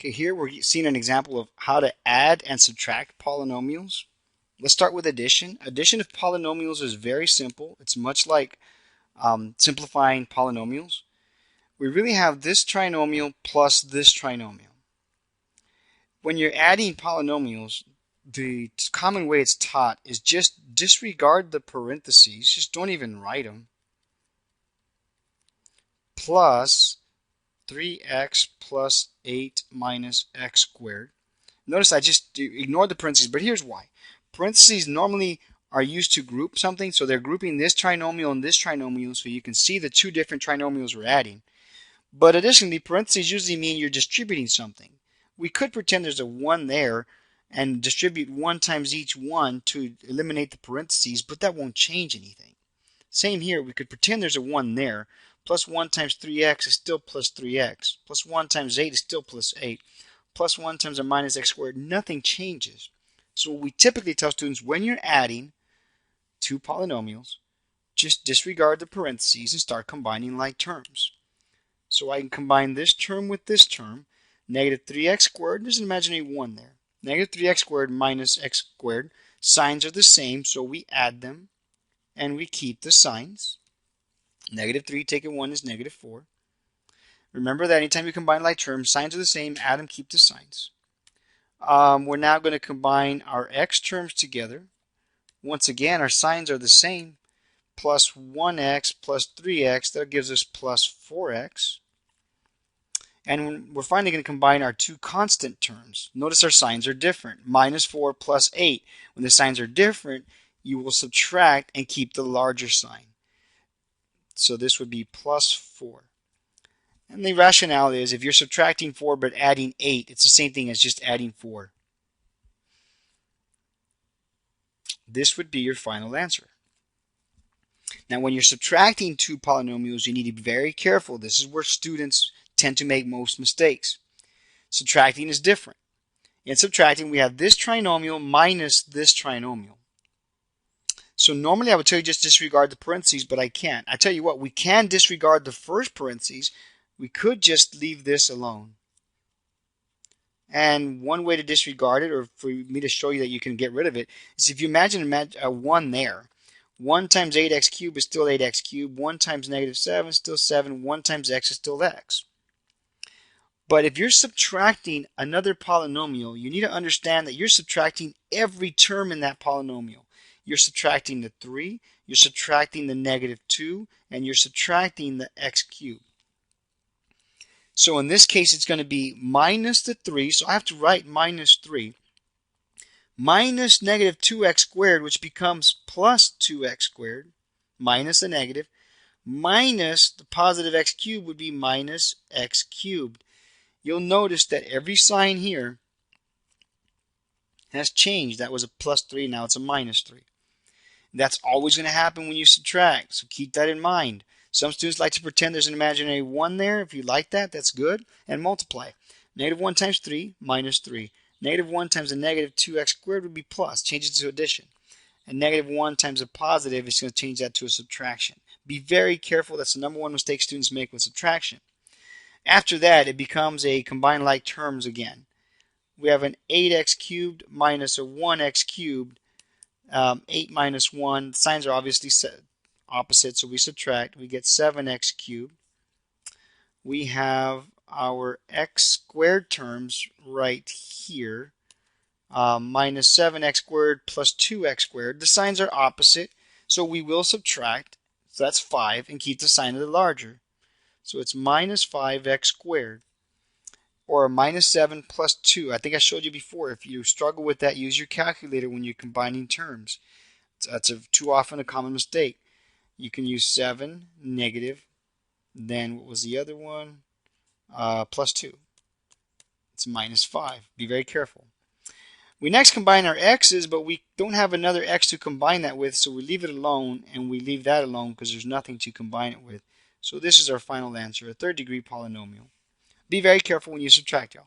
Okay, here we're seeing an example of how to add and subtract polynomials. Let's start with addition. Addition of polynomials is very simple. It's much like simplifying polynomials. We really have this trinomial plus this trinomial. When you're adding polynomials, the common way it's taught is just disregard the parentheses, just don't even write them, plus 3x plus 8 minus x squared. Notice I just ignored the parentheses, but here's why. Parentheses normally are used to group something, so they're grouping this trinomial and this trinomial so you can see the two different trinomials we're adding. But additionally, parentheses usually mean you're distributing something. We could pretend there's a 1 there and distribute 1 times each one to eliminate the parentheses, but that won't change anything. Same here, we could pretend there's a 1 there. Plus 1 times 3x is still plus 3x. Plus 1 times 8 is still plus 8. Plus 1 times a minus x squared, nothing changes. So what we typically tell students, when you're adding two polynomials, just disregard the parentheses and start combining like terms. So I can combine this term with this term. Negative 3x squared, there's an imaginary 1 there. Negative 3x squared minus x squared. Signs are the same, so we add them and we keep the signs. Negative 3 taken 1 is negative 4. Remember that anytime you combine like terms, signs are the same, add them, keep the signs. We're now going to combine our x terms together. Once again, our signs are the same. Plus 1x plus 3x, that gives us plus 4x. And we're finally going to combine our two constant terms. Notice our signs are different. Minus 4 plus 8. When the signs are different, you will subtract and keep the larger sign. So this would be plus 4. And the rationale is if you're subtracting 4 but adding 8, it's the same thing as just adding 4. This would be your final answer. Now when you're subtracting two polynomials, you need to be very careful. This is where students tend to make most mistakes. Subtracting is different. In subtracting, we have this trinomial minus this trinomial. So normally I would tell you just disregard the parentheses, but I can't. I tell you what, we can disregard the first parentheses. We could just leave this alone. And one way to disregard it, or for me to show you that you can get rid of it, is if you imagine a 1 there. 1 times 8x cubed is still 8x cubed. 1 times negative 7 is still 7. 1 times x is still x. But if you're subtracting another polynomial, you need to understand that you're subtracting every term in that polynomial. You're subtracting the 3, you're subtracting the negative 2, and you're subtracting the x cubed. So in this case, it's going to be minus the 3, so I have to write minus 3, minus negative 2x squared, which becomes plus 2x squared, minus the negative, minus the positive x cubed would be minus x cubed. You'll notice that every sign here has changed. That was a plus 3, now it's a minus 3. That's always going to happen when you subtract, so keep that in mind. Some students like to pretend there's an imaginary 1 there. If you like that, that's good. And multiply. Negative 1 times 3, minus 3. Negative 1 times a negative 2x squared would be plus. Change it to addition. And negative 1 times a positive is going to change that to a subtraction. Be very careful. That's the number one mistake students make with subtraction. After that, it becomes a combined like terms again. We have an 8x cubed minus a 1x cubed. 8 minus 1. Signs are obviously opposite, so we subtract. We get 7x cubed. We have our x squared terms right here. Minus 7x squared plus 2x squared. The signs are opposite, so we will subtract. So that's 5, and keep the sign of the larger. So it's minus 5x squared. Or minus 7 plus 2. I think I showed you before. If you struggle with that, use your calculator when you're combining terms. That's too often a common mistake. You can use 7, negative, then what was the other one? Plus 2. It's minus 5. Be very careful. We next combine our x's, but we don't have another x to combine that with, so we leave it alone, and we leave that alone because there's nothing to combine it with. So this is our final answer, a third degree polynomial. Be very careful when you subtract, y'all.